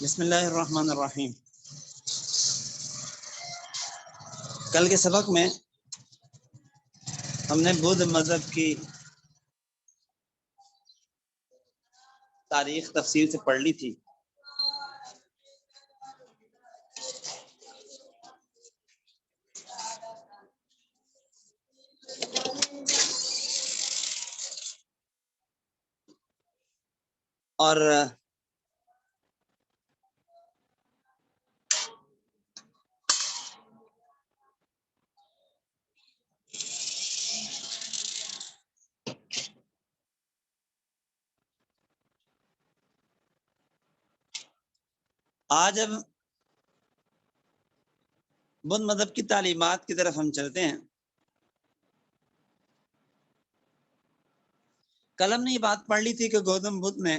بسم اللہ الرحمن الرحیم۔ کل کے سبق میں ہم نے بدھ مذہب کی تاریخ تفصیل سے پڑھ لی تھی۔ اور آج اب بدھ مذہب کی تعلیمات کی طرف ہم چلتے ہیں۔ کل ہم نے یہ بات پڑھ لی تھی کہ گوتم بدھ نے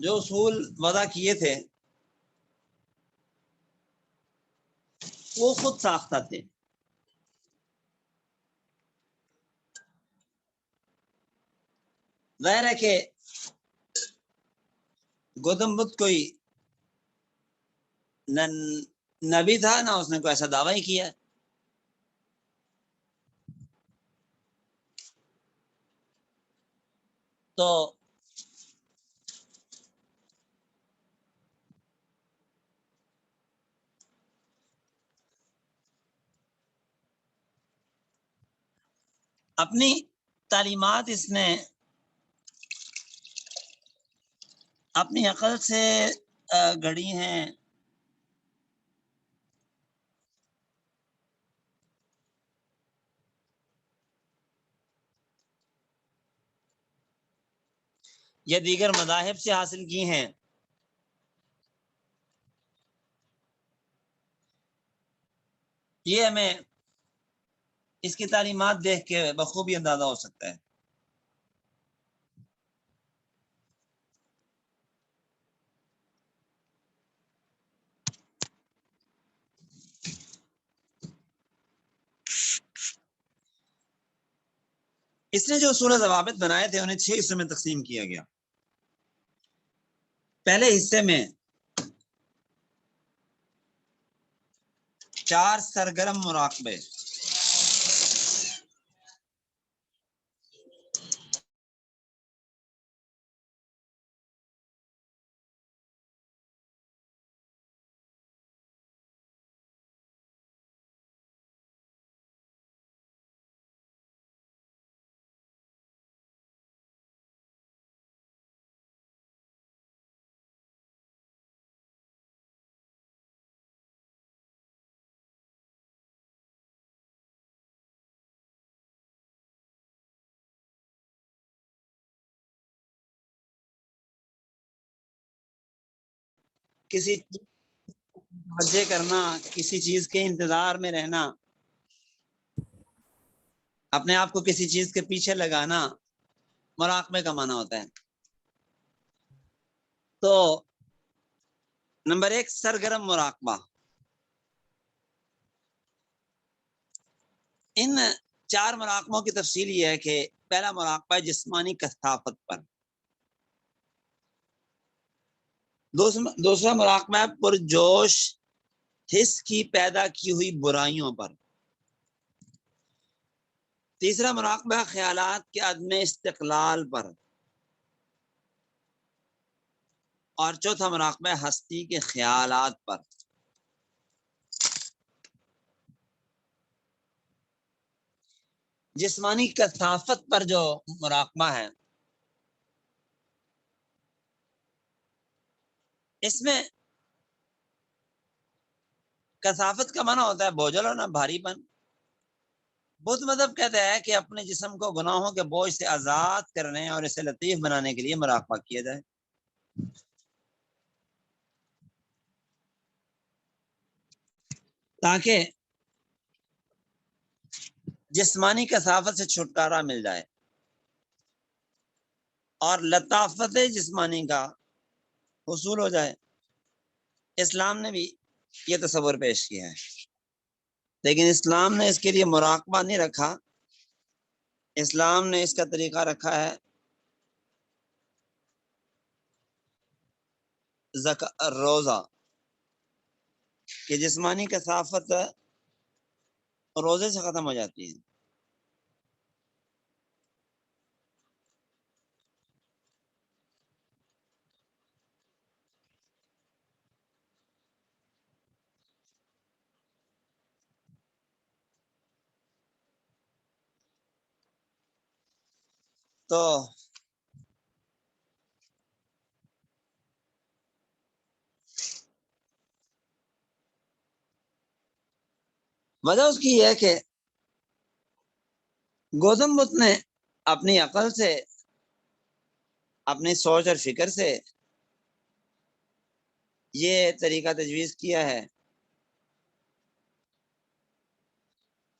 جو اصول وضع کیے تھے وہ خود ساختہ تھے۔ ظاہر ہے کہ گوتم بدھ کوئی نہ نبی تھا، نہ اس نے کوئی ایسا دعویٰ ہی کیا۔ تو اپنی تعلیمات اس نے اپنی عقل سے گھڑی ہیں، یا دیگر مذاہب سے حاصل کی ہیں۔ یہ ہمیں اس کی تعلیمات دیکھ کے بخوبی اندازہ ہو سکتا ہے۔ اس نے جو اصول و ضوابط بنائے تھے انہیں 6 حصوں میں تقسیم کیا گیا۔ پہلے حصے میں 4 سرگرم مراقبے، کسی چیز توجہ کرنا، کسی چیز کے انتظار میں رہنا، اپنے آپ کو کسی چیز کے پیچھے لگانا مراقبے کا معنی ہوتا ہے۔ تو نمبر 1 سرگرم مراقبہ۔ ان 4 مراقبوں کی تفصیل یہ ہے کہ پہلا مراقبہ جسمانی کثافت پر، دوسرا مراقبہ پرجوش حس کی پیدا کی ہوئی برائیوں پر، تیسرا مراقبہ خیالات کے عدم استقلال پر، اور چوتھا مراقبہ ہستی کے خیالات پر۔ جسمانی کثافت پر جو مراقبہ ہے اس میں کثافت کا معنی ہوتا ہے بوجھل ہونا، بھاری پن۔ بدھ مذہب کہتا ہے کہ اپنے جسم کو گناہوں کے بوجھ سے آزاد کرنے اور اسے لطیف بنانے کے لیے مراقبہ کیا جائے۔ تاکہ جسمانی کثافت سے چھٹکارا مل جائے اور لطافت جسمانی کا حصول ہو جائے۔ اسلام نے بھی یہ تصور پیش کیا ہے، لیکن اسلام نے اس کے لیے مراقبہ نہیں رکھا۔ اسلام نے اس کا طریقہ رکھا ہے روزہ کہ جسمانی کثافت روزے سے ختم ہو جاتی ہے. تو وجہ اس کی یہ ہے کہ گوتم بدھ نے اپنی عقل سے، اپنی سوچ اور فکر سے یہ طریقہ تجویز کیا ہے،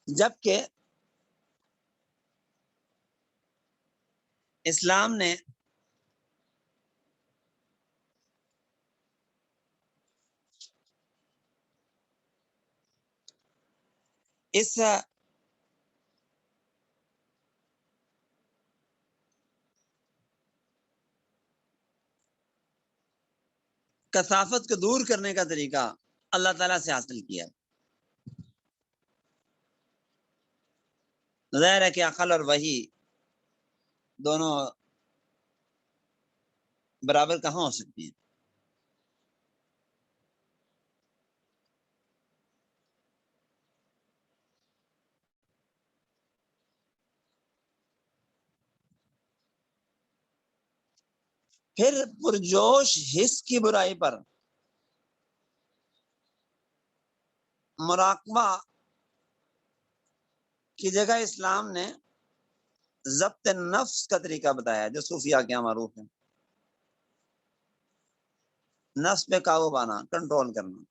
جبکہ اسلام نے اس کثافت کو دور کرنے کا طریقہ اللہ تعالیٰ سے حاصل کیا. ظاہر ہے کہ عقل اور وحی دونوں برابر کہاں ہو سکتی ہیں. پھر پرجوش حس کی برائی پر مراقبہ کی جگہ اسلام نے ضبط نفس کا طریقہ بتایا، جو صوفیہ کے یہاں معروف ہے. نفس پہ قابو پانا، کنٹرول کرنا،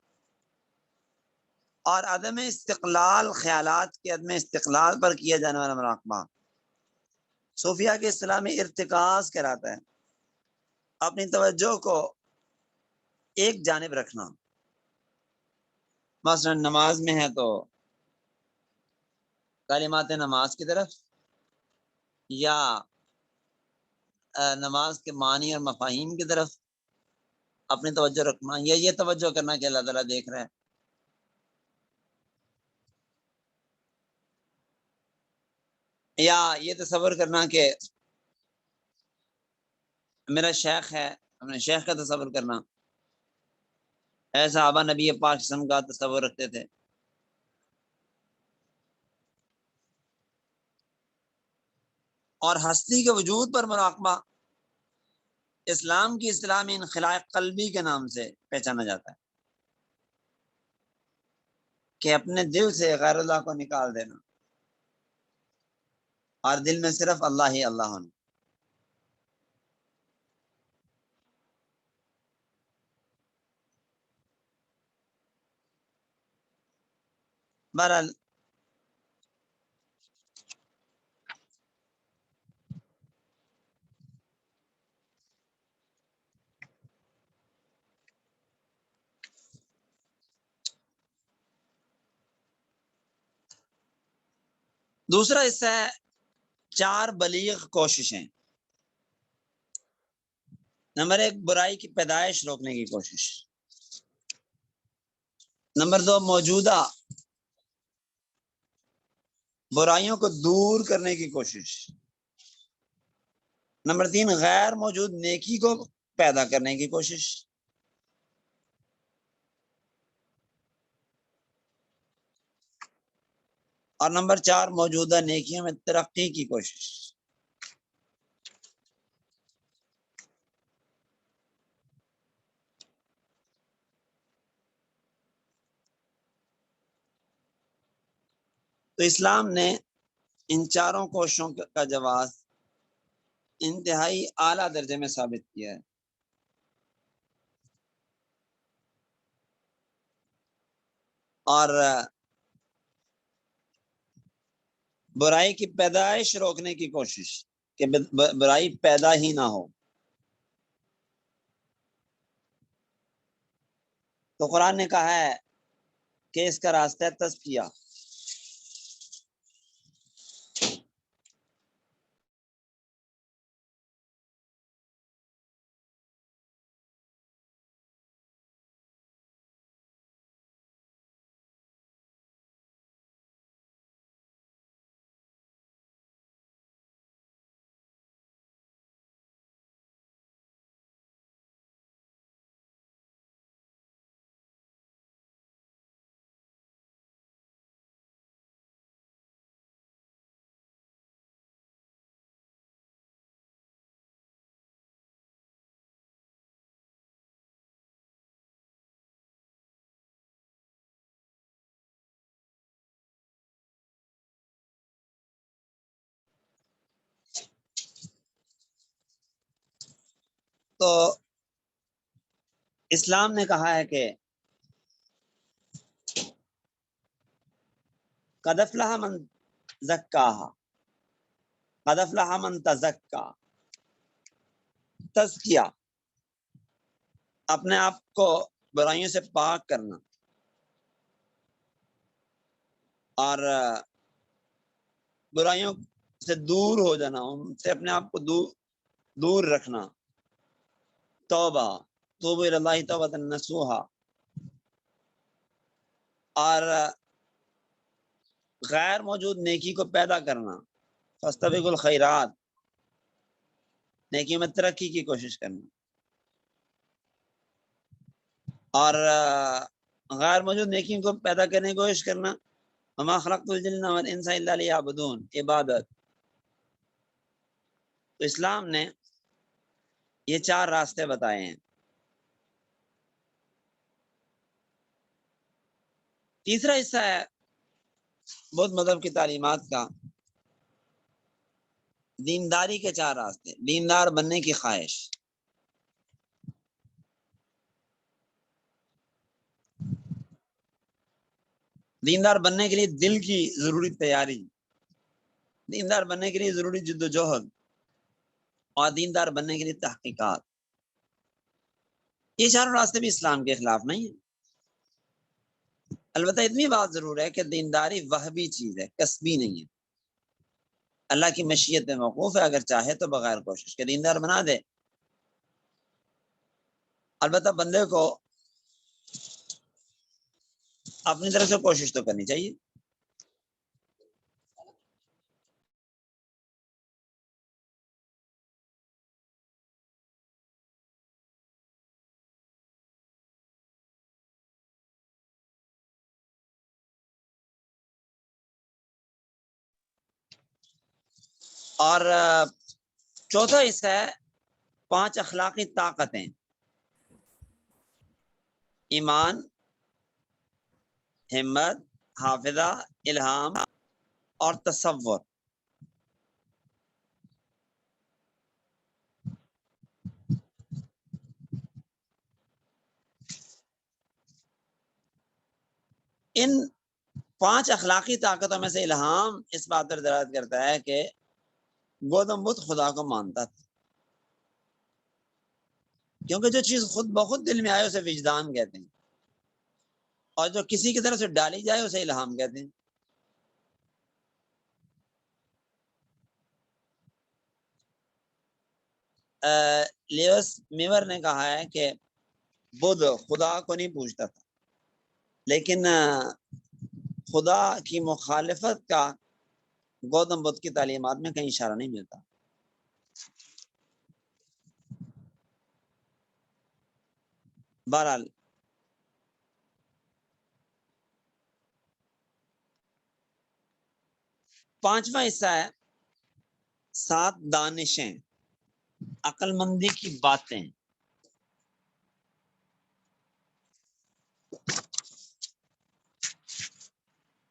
اور عدم استقلال، خیالات کے عدم استقلال پر کیا جانے والا مراقبہ صوفیہ کے اصطلاح میں ارتکاز کہلاتا ہے. اپنی توجہ کو ایک جانب رکھنا، مثلا نماز میں ہے تو کلمات نماز کی طرف، یا نماز کے معنی اور مفاہیم کی طرف اپنی توجہ رکھنا، یا یہ توجہ کرنا کہ اللہ تعالیٰ دیکھ رہا ہے. یا یہ تصور کرنا کہ میرا شیخ ہے، اپنے شیخ کا تصور کرنا. اے صحابہ نبی پاک قسم کا تصور رکھتے تھے. اور ہستی کے وجود پر مراقبہ اسلام کی اصطلاح میں انخلاء قلبی کے نام سے پہچانا جاتا ہے، کہ اپنے دل سے غیر اللہ کو نکال دینا اور دل میں صرف اللہ ہی اللہ ہونا. بہرحال دوسرا حصہ ہے 4 بلیغ کوششیں. نمبر 1، برائی کی پیدائش روکنے کی کوشش. نمبر 2، موجودہ برائیوں کو دور کرنے کی کوشش. نمبر 3، غیر موجود نیکی کو پیدا کرنے کی کوشش. اور نمبر 4، موجودہ نیکیوں میں ترقی کی کوشش. تو اسلام نے ان چاروں کوششوں کا جواز انتہائی اعلیٰ درجے میں ثابت کیا ہے. اور برائی کی پیدائش روکنے کی کوشش کہ برائی پیدا ہی نہ ہو. تو قرآن نے کہا ہے کہ اس کا راستہ ہے تزکیہ. تو اسلام نے کہا ہے کہ قد افلح من زکاہا، قد افلح من تزکا، تزکیہ اپنے آپ کو برائیوں سے پاک کرنا اور برائیوں سے دور ہو جانا، ان سے اپنے آپ کو دور رکھنا، توبہ، توبہ الی اللہ توبۃ نصوحا، اور غیر موجود نیکی کو پیدا کرنا، فاستبقوا الخیرات، نیکی میں ترقی کی کوشش کرنا، اور غیر موجود نیکی کو پیدا کرنے کی کوشش کرنا، وما خلقت الجن والانس الا لیعبدون، عبادت۔ تو اسلام نے یہ 4 راستے بتائے ہیں۔ تیسرا حصہ ہے بدھ مذہب کی تعلیمات کا، دینداری کے 4 راستے، دیندار بننے کی خواہش۔ دیندار بننے کے لیے دل کی ضروری تیاری، دیندار بننے کے لیے ضروری جد و جہد، اور دیندار بننے کے لیے تحقیقات۔ یہ 4 راستے بھی اسلام کے خلاف نہیں ہیں۔ البتہ اتنی بات ضرور ہے کہ دینداری وہبی چیز ہے، کسبی نہیں ہے، اللہ کی مشیت میں موقوف ہے، اگر چاہے تو بغیر کوشش کے دیندار بنا دے۔ البتہ بندے کو اپنی طرف سے کوشش تو کرنی چاہیے۔ اور چوتھا حصہ ہے 5 اخلاقی طاقتیں، ایمان، ہمت، حافظہ، الہام اور تصور۔ ان 5 اخلاقی طاقتوں میں سے الہام اس بات پر دلالت کرتا ہے کہ گوتم بدھ خدا کو مانتا تھا، کیونکہ جو چیز خود بخود دل میں آئے اسے وجدان کہتے ہیں، اور جو کسی کی طرف سے ڈالی جائے اسے الہام کہتے ہیں۔ لیوس میور نے کہا ہے کہ بدھ خدا کو نہیں پوچھتا تھا، لیکن خدا کی مخالفت کا گوتم بدھ کی تعلیمات میں کہیں اشارہ نہیں ملتا۔ بہرحال پانچواں حصہ ہے 7 دانشیں، عقل مندی کی باتیں۔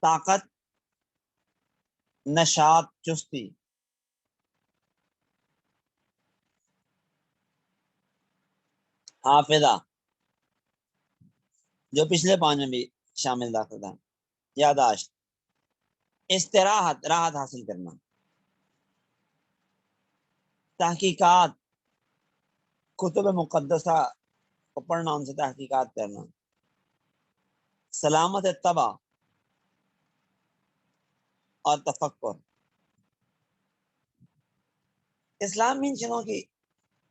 طاقت، نشاط، چستی، حافظہ جو پچھلے 5 میں بھی شامل داخل تھا، یاداشت، استراحت، راحت حاصل کرنا، تحقیقات، کتب مقدسہ کو پڑھنا، ان سے تحقیقات کرنا، سلامت طبع اور تفکر۔ اسلام ان چیزوں کی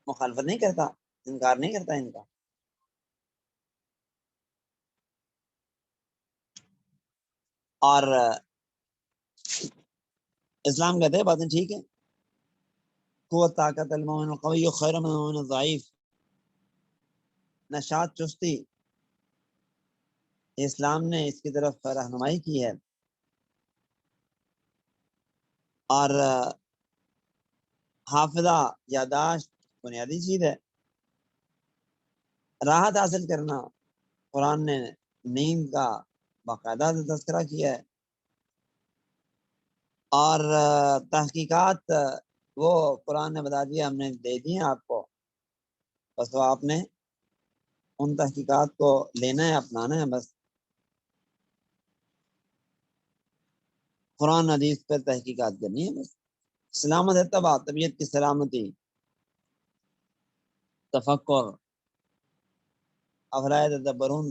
مخالفت نہیں کرتا، انکار نہیں کرتا ان کا۔ اور اسلام کہتے ہیں باتیں ٹھیک ہے، قوت، طاقت، المومن القوی خیر من المومن الضعیف، نشاط، چستی، اسلام نے اس کی طرف رہنمائی کی ہے۔ اور حافظہ، یاداشت بنیادی چیز ہے۔ راحت حاصل کرنا، قرآن نے نیند کا باقاعدہ تذکرہ کیا ہے۔ اور تحقیقات وہ قرآن نے بتا دیا، ہم نے دے دی ہیں آپ کو۔ بس تو آپ نے ان تحقیقات کو لینا ہے، اپنانا ہے، بس قرآن حدیث پر تحقیقات کرنی ہے بس۔ سلامت ہے تباہ، طبیعت کی سلامتی، تفکر، افلا یتدبرون،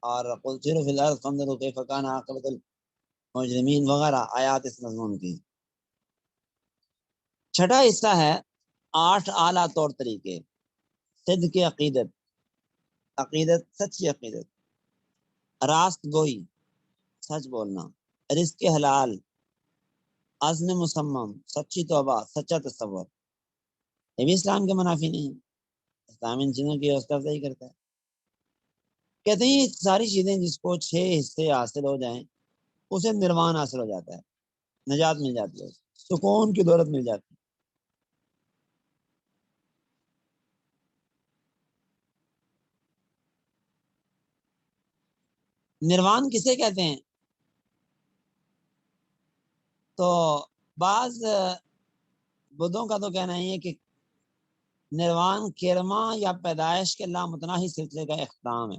اور قل سیروا فی الارض فانظروا کیف کان عاقبۃ المجرمین وغیرہ آیات اس مضمون کی۔ چھٹا حصہ ہے 8 اعلیٰ طور طریقے، صدق عقیدت، عقیدت سچی عقیدت، راست گوئی سچ بولنا، رزق حلال، عزم مسمم، سچی توبہ، سچا تصور، یہ بھی اسلام کے منافی نہیں ہے۔ اسلام ان چیزوں کی حوصلہ افزائی کرتا ہے۔ کہتے ہیں یہ ساری چیزیں جس کو 6 حصے حاصل ہو جائیں اسے نروان حاصل ہو جاتا ہے، نجات مل جاتی ہے، سکون کی دولت مل جاتی ہے۔ نروان کسے کہتے ہیں؟ تو بعض بدھوں کا تو کہنا ہے کہ نروان کرما یا پیدائش کے لامتناہی سلسلے کا اختتام ہے،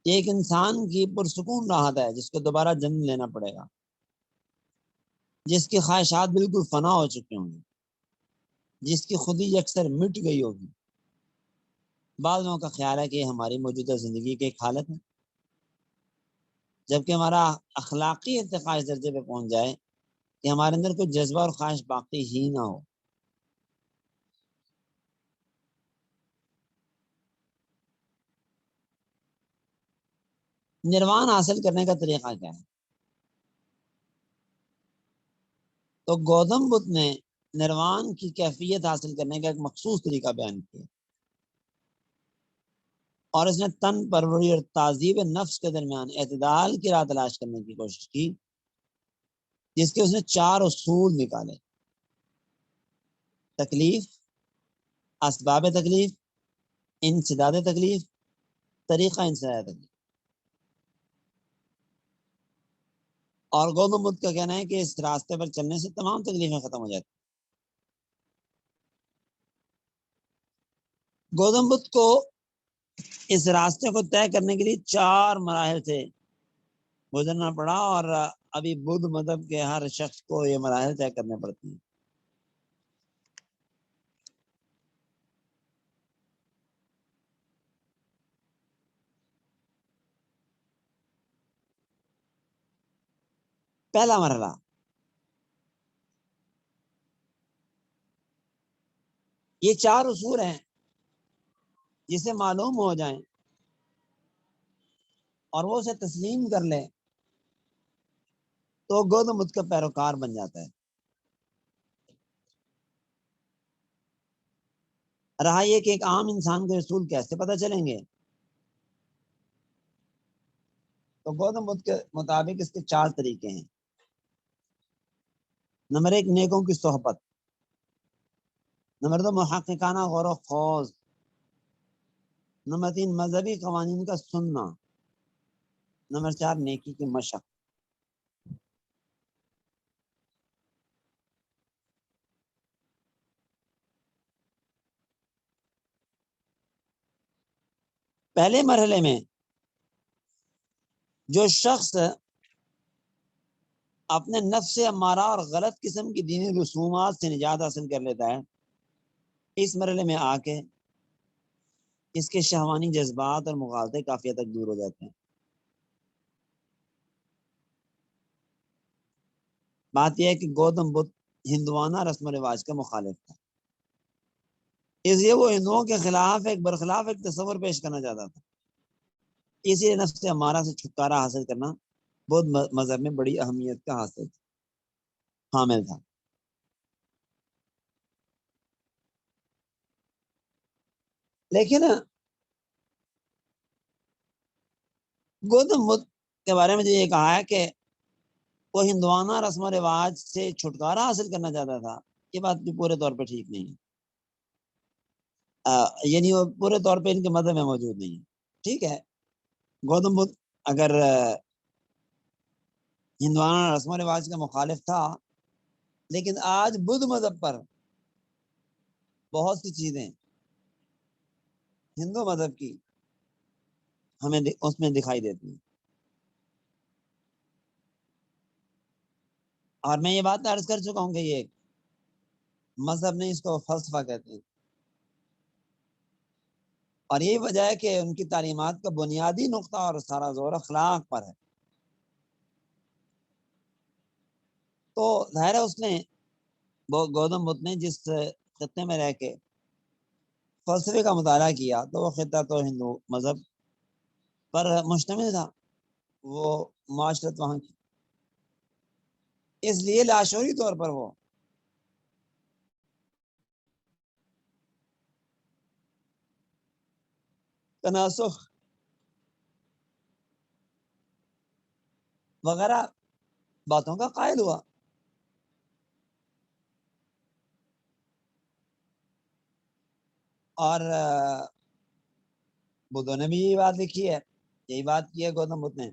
ایک انسان کی پرسکون راحت ہے جس کو دوبارہ جنم لینا پڑے گا، جس کی خواہشات بالکل فنا ہو چکی ہوں گی، جس کی خودی اکثر مٹ گئی ہوگی۔ بعض لوگوں کا خیال ہے کہ یہ ہماری موجودہ زندگی کی ایک حالت ہے، جبکہ ہمارا اخلاقی ارتقاء اس درجے پہ پہنچ جائے کہ ہمارے اندر کوئی جذبہ اور خواہش باقی ہی نہ ہو۔ نروان حاصل کرنے کا طریقہ کیا ہے؟ تو گوتم بدھ نے نروان کی کیفیت حاصل کرنے کا ایک مخصوص طریقہ بیان کیا، اور اس نے تن پروری اور تہذیب نفس کے درمیان اعتدال کی راہ تلاش کرنے کی کوشش کی، جس کے اس نے 4 اصول نکالے: تکلیف، اسباب تکلیف، انسداد تکلیف، طریقہ انسداد تکلیف۔ اور گوتم بدھ کا کہنا ہے کہ اس راستے پر چلنے سے تمام تکلیفیں ختم ہو جاتی ہیں۔ گوتم بدھ کو اس راستے کو طے کرنے کے لیے 4 مراحل سے گزرنا پڑا، اور ابھی بدھ مذہب کے ہر شخص کو یہ مراحل طے کرنے پڑتی ہیں۔ پہلا مرحلہ، یہ 4 اصول ہیں، جسے معلوم ہو جائیں اور وہ اسے تسلیم کر لے تو گوتم بدھ کا پیروکار بن جاتا ہے۔ رہا یہ کہ ایک عام انسان کو اصول کیسے پتہ چلیں گے، تو گوتم بدھ کے مطابق اس کے 4 طریقے ہیں۔ نمبر 1، نیکوں کی صحبت۔ نمبر 2، محققانہ غور و خوض۔ نمبر 3، مذہبی قوانین کا سننا۔ نمبر 4، نیکی کی مشق۔ پہلے مرحلے میں جو شخص اپنے نفس امارہ اور غلط قسم کی دینی رسومات سے نجات حاصل کر لیتا ہے، اس مرحلے میں آ کے اس کے شہوانی جذبات اور مغالطے کافی حد تک دور ہو جاتے ہیں۔ بات یہ ہے کہ گوتم بدھ ہندوانہ رسم و رواج کا مخالف تھا، اس لیے وہ ہندوؤں کے خلاف ایک برخلاف ایک تصور پیش کرنا چاہتا تھا۔ اسی لیے نفس امارہ سے چھٹکارا حاصل کرنا بدھ مذہب میں بڑی اہمیت کا حامل تھا۔ لیکن گوتم بدھ کے بارے میں جو یہ کہا ہے کہ وہ ہندوانہ رسم و رواج سے چھٹکارا حاصل کرنا چاہتا تھا، یہ بات بھی پورے طور پہ ٹھیک نہیں ہے، یعنی وہ پورے طور پہ ان کے مذہب میں موجود نہیں ہے۔ ٹھیک ہے، گوتم بدھ اگر ہندوانہ رسم و رواج کا مخالف تھا، لیکن آج بدھ مذہب پر بہت سی چیزیں ہندو مذہب کی ہمیں اس میں دکھائی دیتی ہیں. اور میں یہ بات عرض کر چکا ہوں کہ یہ مذہب نہیں، اس کو فلسفہ کہتے ہیں. اور یہی وجہ ہے کہ ان کی تعلیمات کا بنیادی نقطہ اور سارا زور اخلاق پر ہے. تو ظاہر ہے اس نے وہ گوتم بدھ نے جس خطے میں رہ کے فلسفے کا مطالعہ کیا تو وہ خطہ تو ہندو مذہب پر مشتمل تھا، وہ معاشرت وہاں کی. اس لیے لاشعوری طور پر وہ تناسخ وغیرہ باتوں کا قائل ہوا. اور بدھوں نے بھی یہی بات لکھی ہے، یہی بات کی ہے گوتم بدھ نے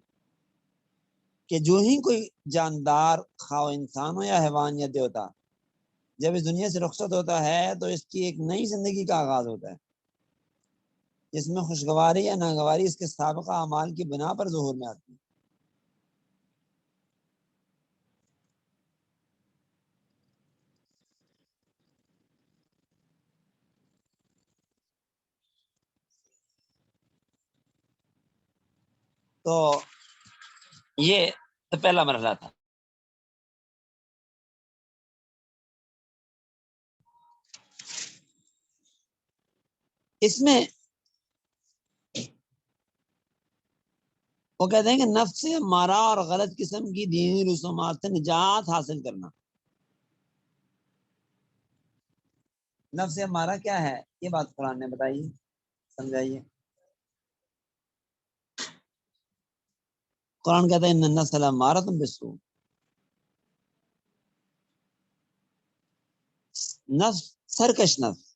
کہ جو ہی کوئی جاندار خواہ انسان ہو یا حیوان یا دیوتا جب اس دنیا سے رخصت ہوتا ہے تو اس کی ایک نئی زندگی کا آغاز ہوتا ہے، جس میں خوشگواری یا ناگواری اس کے سابقہ اعمال کی بنا پر ظہور میں آتی ہے. تو یہ تو پہلا مرحلہ تھا. اس میں وہ کہتے ہیں کہ نفس سے مارا اور غلط قسم کی دینی رسومات سے نجات حاصل کرنا. نفس سے مارا کیا ہے، یہ بات قرآن نے بتائی، سمجھائیے. قرآن کہتا ہے ان النفس لامارۃ بالسوء. نفس سرکش نفس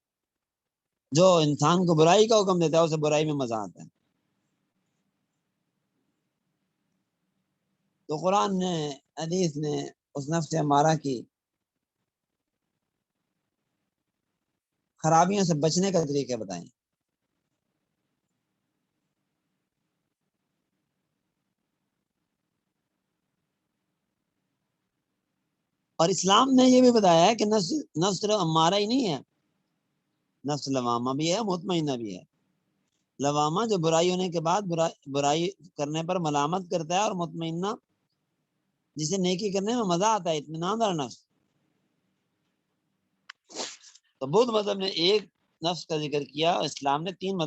جو انسان کو برائی کا حکم دیتا ہے، اسے برائی میں مزہ آتا ہے. تو قرآن نے، حدیث نے اس نفس امارہ کی خرابیوں سے بچنے کا طریقے بتائیں. اور اسلام نے یہ بھی بتایا ہے کہ نفس صرف امارہ ہی نہیں ہے، نفس لوامہ بھی ہے، مطمئنہ بھی ہے. لوامہ جو برائی ہونے کے بعد برائی کرنے پر ملامت کرتا ہے، اور مطمئنہ جسے نیکی کرنے میں مزہ آتا ہے، اطمینان دار نفس. تو بدھ مذہب نے ایک نفس کا ذکر کیا، اسلام نے 3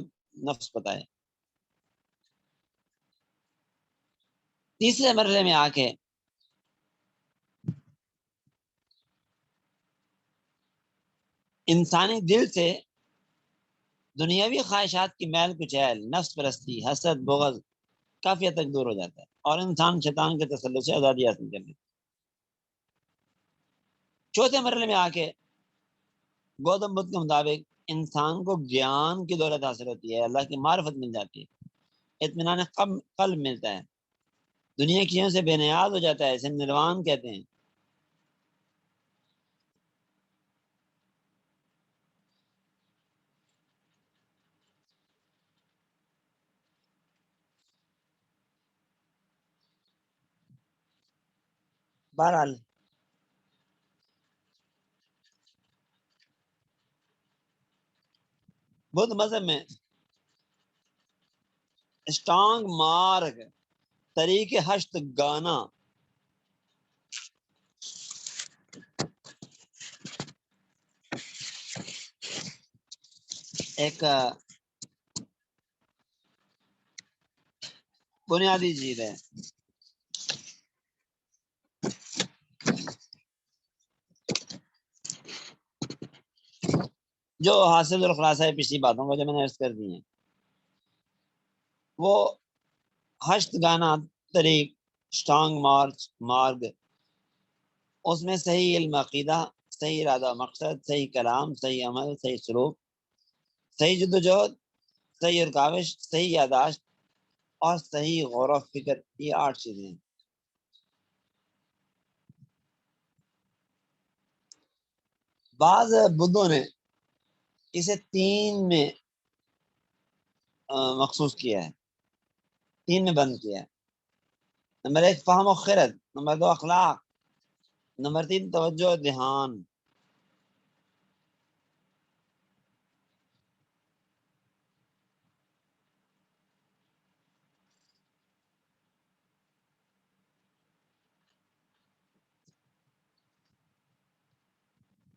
نفس بتائے. تیسرے مرحلے میں آ کے انسانی دل سے دنیاوی خواہشات کی میل کچیل، نفس پرستی، حسد، بغض کافی حد تک دور ہو جاتا ہے، اور انسان شیطان کے تسلط سے آزادی حاصل کر لیتا ہے. چوتھے مرحلے میں آ کے گوتم بدھ کے مطابق انسان کو گیان کی دولت حاصل ہوتی ہے، اللہ کی معرفت مل جاتی ہے، اطمینان قلب ملتا ہے، دنیا کی چیزوں سے بے نیاز ہو جاتا ہے، اسے نروان کہتے ہیں. بہرحال بدھ مذہب میں اسٹانگ مارگ، طریق ہشت گانا، ایک بنیادی چیز ہے. جو حاصل اور خلاصہ ہے پچھلی باتوں کو جو میں نے عرض کر دی ہیں، وہ ہشت گانا، طریق، اسٹانگ مارگ، اس میں صحیح علم عقیدہ، صحیح ارادہ مقصد، صحیح کلام، صحیح عمل، صحیح سلوک، صحیح جدوجہد، صحیح رکاوش، صحیح یاداشت اور صحیح غور و فکر، یہ 8 چیزیں ہیں. بعض بدھوں نے اسے تین میں مخصوص کیا ہے، تین میں بند کیا ہے۔ نمبر ایک فہم و خرد، نمبر دو اخلاق، نمبر تین توجہ و دھیان۔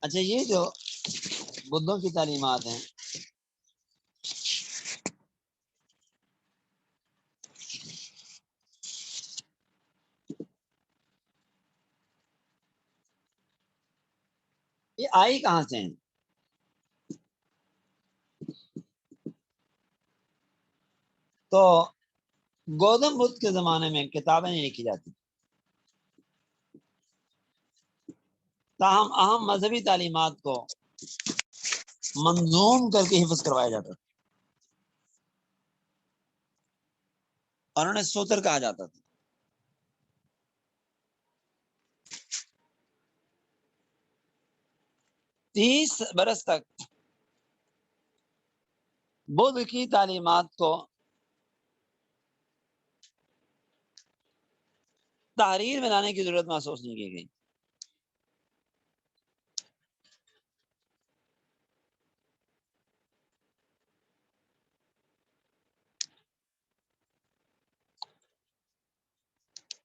اچھا، یہ جو بدھوں کی تعلیمات ہیں، یہ آئی کہاں سے ہیں؟ تو گوتم بدھ کے زمانے میں کتابیں نہیں لکھی جاتی، تاہم اہم مذہبی تعلیمات کو منظوم کر کے حفظ کروایا جاتا تھا، اور انہیں سوتر کہا جاتا تھا۔ 30 برس تک بدھ کی تعلیمات کو تحریر میں لانے کی ضرورت محسوس نہیں کی گئی۔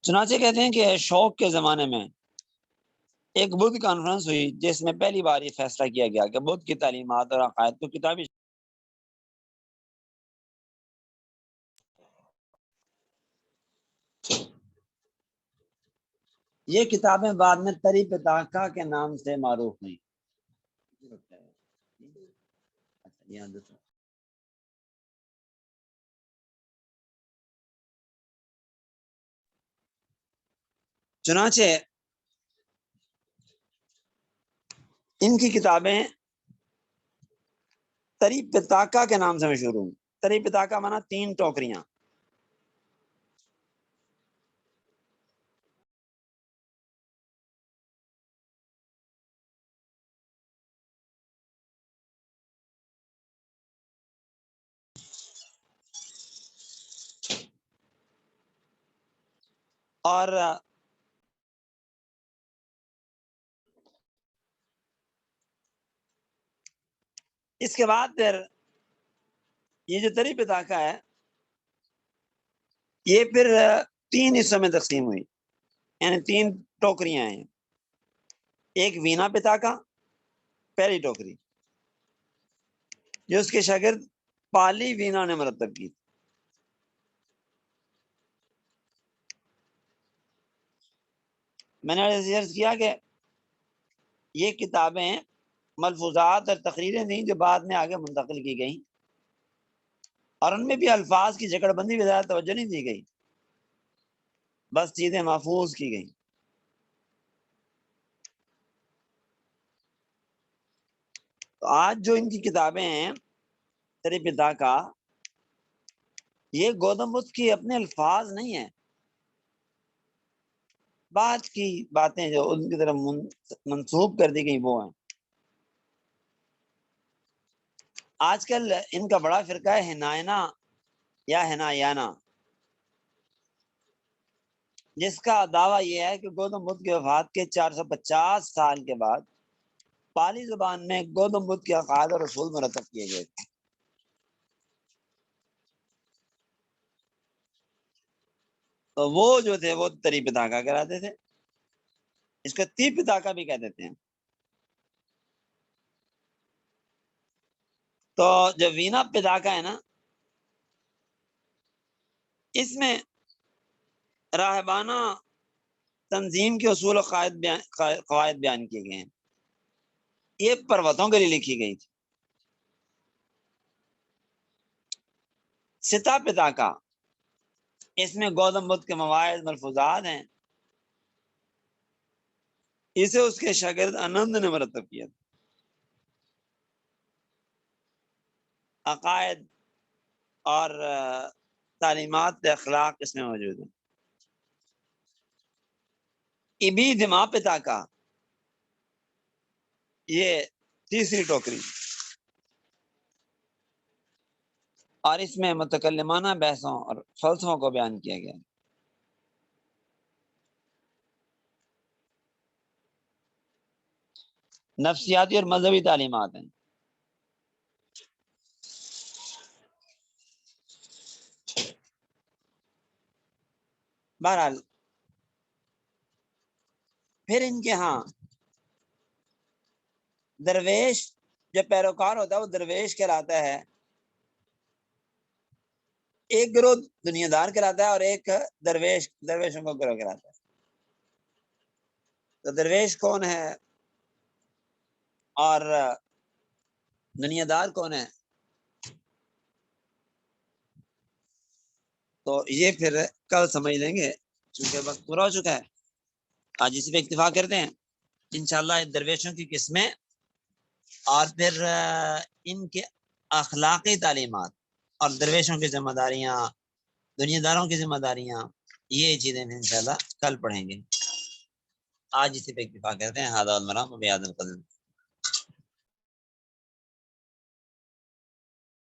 چنانچہ کہتے ہیں کہ شوق کے زمانے میں ایک بدھ کانفرنس ہوئی، جس میں پہلی بار یہ فیصلہ کیا گیا کہ بدھ کی تعلیمات اور عقائد کو کتابی یہ کتابیں بعد میں تری پتاکا کے نام سے معروف ہوئیں۔ چنانچہ ان کی کتابیں تری پتاکا کے نام سے مشہور ہوئی۔ تری پتاکا مانا 3 ٹوکریاں۔ اور اس کے بعد پھر یہ جو تری پتاکا ہے، یہ پھر 3 حصوں میں تقسیم ہوئی، یعنی 3 ٹوکریاں ہیں۔ ایک وینا پتاکا، پہلی ٹوکری، جو اس کے شاگرد پالی وینا نے مرتب کی۔ میں نے عرض کیا کہ یہ کتابیں ملفوظات اور تقریریں تھیں جو بعد میں آگے منتقل کی گئیں، اور ان میں بھی الفاظ کی جکڑ بندی بھی زیادہ توجہ نہیں دی گئی، بس چیزیں محفوظ کی گئیں۔ تو آج جو ان کی کتابیں ہیں تری پتاکا، یہ گوتم بدھ کی اپنے الفاظ نہیں ہیں، بعد کی باتیں جو ان کی طرف منسوب کر دی گئی وہ ہیں۔ آج کل ان کا بڑا فرقہ ہے ہناینا یا ہنایانا، جس کا دعویٰ یہ ہے کہ گوتم بدھ کی وفات کے 450 سال کے بعد پالی زبان میں گوتم بدھ کے عقائد اور اصول مرتب کیے گئے تھے۔ تو وہ جو تھے وہ تری پتاکا کہلاتے تھے، اس کو تی پتاکا بھی کہہ دیتے ہیں۔ تو جو وینا پتاکا ہے نا، اس میں راہبانہ تنظیم کے اصول و قواعد بیان کیے گئے ہیں۔ یہ پروتوں کے لیے لکھی گئی تھی۔ ستا پتاکا، اس میں گوتم بدھ کے مواعظ ملفوظات ہیں، اسے اس کے شاگرد آنند نے مرتب کیا تھا۔ عقائد اور تعلیمات اخلاق اس میں موجود ہیں۔ ابی دما پتاکا، یہ تیسری ٹوکری، اور اس میں متکلمانہ بحثوں اور فلسفوں کو بیان کیا گیا. نفسیاتی اور مذہبی تعلیمات ہیں. بہرحال پھر ان کے ہاں درویش جو پیروکار ہوتا ہے وہ درویش کہلاتا ہے. ایک گروہ دنیا دار کہلاتا ہے اور ایک درویشوں کو گروہ کہلاتا ہے. تو درویش کون ہے اور دنیا دار کون ہے؟ تو یہ پھر کل سمجھ لیں گے، چونکہ وقت پورا ہو چکا ہے. آج اسی پہ اکتفا کرتے ہیں انشاءاللہ. درویشوں کی قسمیں اور پھر ان کے اخلاقی تعلیمات اور درویشوں کی ذمہ داریاں، دنیا داروں کی ذمہ داریاں، یہ چیزیں انشاءاللہ کل پڑھیں گے. آج اسی پہ اکتفا کرتے ہیں. ہذا المرام و بہذا القدر.